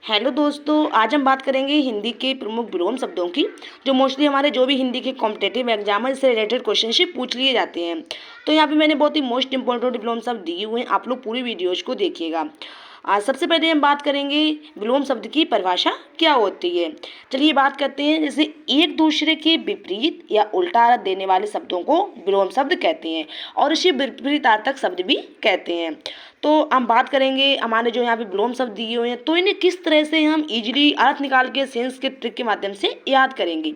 Hello दोस्तों, आज हम बात करेंगे हिंदी के प्रमुख विलोम शब्दों की, जो मोस्टली हमारे जो भी हिंदी के कॉम्पिटेटिव एग्जाम है, इससे रिलेटेड क्वेश्चनशिप पूछ लिए जाते हैं। तो यहाँ पे मैंने बहुत ही मोस्ट इंपॉर्टेंट विलोम शब्द दिए हुए हैं, आप लोग पूरी वीडियोज को देखिएगा। आज सबसे पहले हम बात करेंगे विलोम शब्द की परिभाषा क्या होती है। चलिए बात करते हैं। जैसे एक दूसरे के विपरीत या उल्टा अर्थ देने वाले शब्दों को विलोम शब्द कहते हैं और इसे विपरीतार्थक शब्द भी कहते हैं। तो हम बात करेंगे हमारे जो यहाँ पे विलोम शब्द दिए हुए हैं, तो इन्हें किस तरह से हम इजीली अर्थ निकाल के सेंस के ट्रिक के माध्यम से याद करेंगे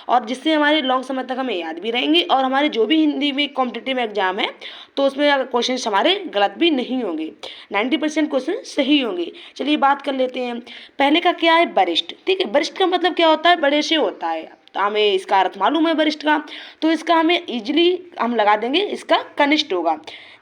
और जिससे हमारे लॉन्ग समय तक हमें याद भी रहेंगे और हमारे जो भी हिंदी में कॉम्पिटिटिव एग्जाम है तो उसमें क्वेश्चन हमारे गलत भी नहीं होंगे, 90% क्वेश्चन सही होंगे। चलिए बात कर लेते हैं। पहले का क्या है, वरिष्ठ। ठीक है, वरिष्ठ का मतलब क्या होता है, बड़े से होता है। तो हमें इसका अर्थ मालूम है वरिष्ठ का, तो इसका हमें इजीली हम लगा देंगे, इसका कनिष्ठ होगा।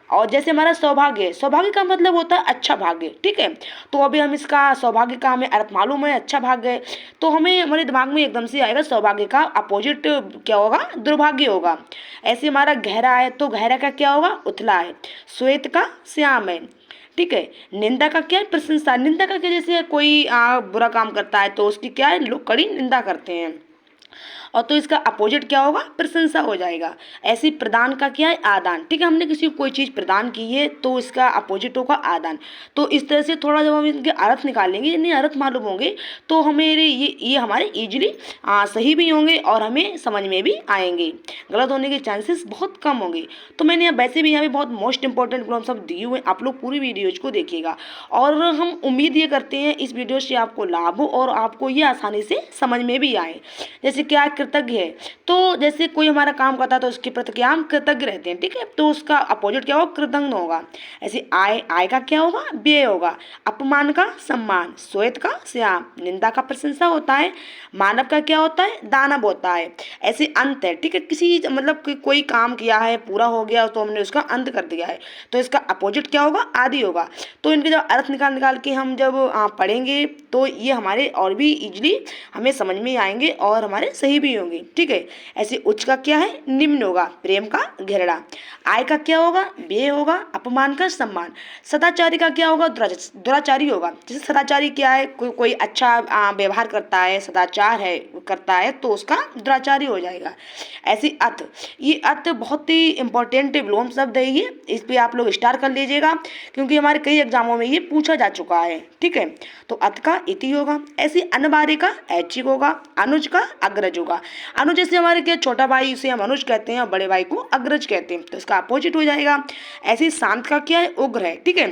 और जैसे हमारा सौभाग्य, सौभाग्य का मतलब होता है अच्छा भाग्य। ठीक है, तो अभी हम इसका सौभाग्य का हमें अर्थ मालूम है, अच्छा भाग्य, तो हमें हमारे दिमाग में एकदम से आएगा सौभाग्य का अपोजिट क्या होगा, दुर्भाग्य होगा। ऐसे हमारा गहरा है, तो गहरा का क्या होगा, उथला है। श्वेत का श्याम है। ठीक है, निंदा का क्या है, प्रशंसा। निंदा का क्या, जैसे कोई बुरा काम करता है तो उसकी क्या है, लोग कड़ी निंदा करते हैं, और तो इसका अपोजिट क्या होगा, प्रशंसा हो जाएगा। ऐसे प्रदान का क्या है, आदान। ठीक है, हमने किसी को कोई चीज़ प्रदान की है तो इसका अपोजिट होगा आदान। तो इस तरह से थोड़ा जब हम इनके अर्थ निकालेंगे, इन्हें अर्थ मालूम होंगे तो हमें ये हमारे इजीली सही भी होंगे और हमें समझ में भी आएंगे, गलत होने के चांसेस बहुत कम होंगे। तो मैंने वैसे भी यहाँ पे बहुत मोस्ट इंपॉर्टेंट विलोम शब्द दिए हुए हैं, आप लोग पूरी वीडियोज को देखिएगा और हम उम्मीद ये करते हैं इस वीडियो से आपको लाभ हो और आपको ये आसानी से समझ में भी आए। जैसे क्या, कृतज्ञ है, तो जैसे कोई हमारा काम करता है तो उसके प्रति क्या हम कृतज्ञ रहते हैं। ठीक है, तो उसका अपोजिट क्या होगा, कृतज्ञ होगा। ऐसे आय, आय का क्या होगा, व्यय होगा। अपमान का सम्मान, श्वेत का श्याम। निंदा का प्रशंसा होता है। मानव का क्या होता है, दानव होता है। ऐसे अंत है। ठीक है, किसी मतलब कोई काम किया है, पूरा हो गया तो हमने उसका अंत कर दिया है, तो इसका अपोजिट क्या होगा, आदि होगा। तो इनके जब अर्थ निकाल के हम जब पढ़ेंगे तो ये हमारे और भी इजीली हमें समझ में आएंगे और हमारे सही भी होंगे। ठीक है, ऐसे उच्च का क्या है, निम्न होगा। प्रेम का घृणा। आय का क्या होगा, व्यय होगा। अपमान का सम्मान। सदाचारी का क्या होगा, दुराचारी होगा। जैसे सदाचारी क्या है, कोई अच्छा व्यवहार करता है, सदाचार है करता है, तो उसका दुराचारी हो जाएगा। ऐसे अत, ये अत बहुत ही इंपॉर्टेंट विलोम शब्द है ये, इस पर आप लोग स्टार कर लीजिएगा क्योंकि हमारे कई एग्जामों में ये पूछा जा चुका है। ठीक है, तो अत का इति होगा। ऐसे अनबारे का ऐच्छिक होगा। अनुज का अग्रज होगा। अनुज जैसे हमारे क्या, छोटा भाई उसे हम अनुज कहते हैं और बड़े भाई को अग्रज कहते हैं, तो इसका अपोजिट हो जाएगा। ऐसे शांत का क्या है, उग्र है। ठीक है,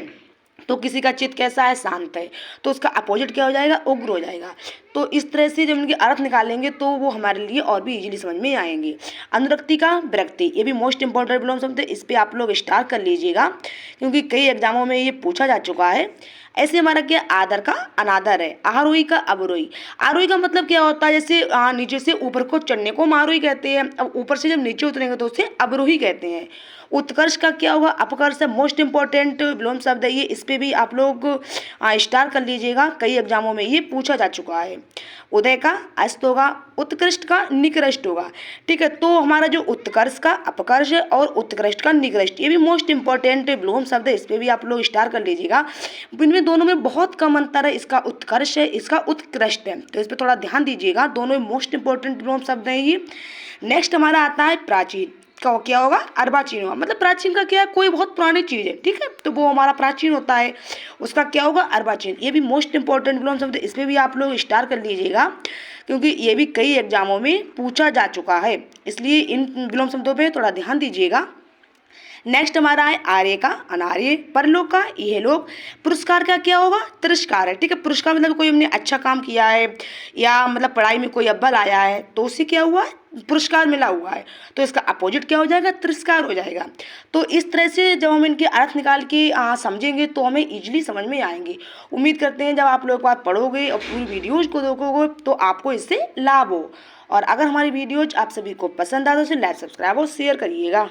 तो किसी का चित्त कैसा है, शांत है, तो उसका अपोजिट क्या हो जाएगा, उग्र हो जाएगा। तो इस तरह से जब इनके अर्थ निकालेंगे तो वो हमारे लिए और भी इजीली समझ में आएंगे। अनुरक्ति का विरक्ति, ये भी मोस्ट इंपॉर्टेंट विलोम शब्द है, इस पर आप लोग स्टार कर लीजिएगा क्योंकि कई एग्जामों में ये पूछा जा चुका है। ऐसे हमारा क्या, आदर का अनादर है। आरोही का अवरोही। आरोही का मतलब क्या होता है, जैसे नीचे से ऊपर को चढ़ने को हम आरोही कहते हैं, अब ऊपर से जब नीचे उतरेंगे तो उसे अवरोही कहते हैं। उत्कर्ष का क्या होगा, अपकर्ष है। मोस्ट इंपॉर्टेंट विलोम शब्द है ये, इस पर भी आप लोग स्टार कर लीजिएगा, कई एग्जामों में ये पूछा जा चुका है। उदय का अस्त होगा। उत्कृष्ट का निकृष्ट होगा। ठीक है, तो हमारा जो उत्कर्ष का अपकर्ष है और उत्कृष्ट का निकृष्ट, ये भी मोस्ट इंपॉर्टेंट विलोम शब्द है, इस पर भी आप लोग स्टार कर लीजिएगा। इनमें दोनों में बहुत कम अंतर है, इसका उत्कर्ष है, इसका उत्कृष्ट है, तो इस पर थोड़ा ध्यान दीजिएगा, दोनों में मोस्ट इंपॉर्टेंट विलोम शब्द है ये। नेक्स्ट हमारा आता है प्राचीन का, क्या होगा, अर्वाचीन होगा। मतलब प्राचीन का क्या है, कोई बहुत पुरानी चीज़ है। ठीक है, तो वो हमारा प्राचीन होता है, उसका क्या होगा, अर्वाचीन। ये भी मोस्ट इंपॉर्टेंट विलोम शब्द है, इसमें भी आप लोग स्टार कर लीजिएगा क्योंकि ये भी कई एग्जामों में पूछा जा चुका है, इसलिए इन विलोम शब्दों पे थोड़ा ध्यान दीजिएगा। नेक्स्ट हमारा है आर्य का अनार्य। परलोक का इहलोक। पुरस्कार का क्या होगा, तिरस्कार है। ठीक है, पुरस्कार मतलब कोई हमने अच्छा काम किया है या मतलब पढ़ाई में कोई अव्वल आया है तो उससे क्या हुआ है, पुरस्कार मिला हुआ है, तो इसका अपोजिट क्या हो जाएगा, तिरस्कार हो जाएगा। तो इस तरह से जब हम इनके अर्थ निकाल के समझेंगे तो हमें इजीली समझ में आएंगे। उम्मीद करते हैं जब आप लोग बात पढ़ोगे और पूरी वीडियोज को देखोगे तो आपको इससे लाभ हो, और अगर हमारी वीडियोज आप सभी को पसंद आए तो उसे लाइक, सब्सक्राइब और शेयर करिएगा।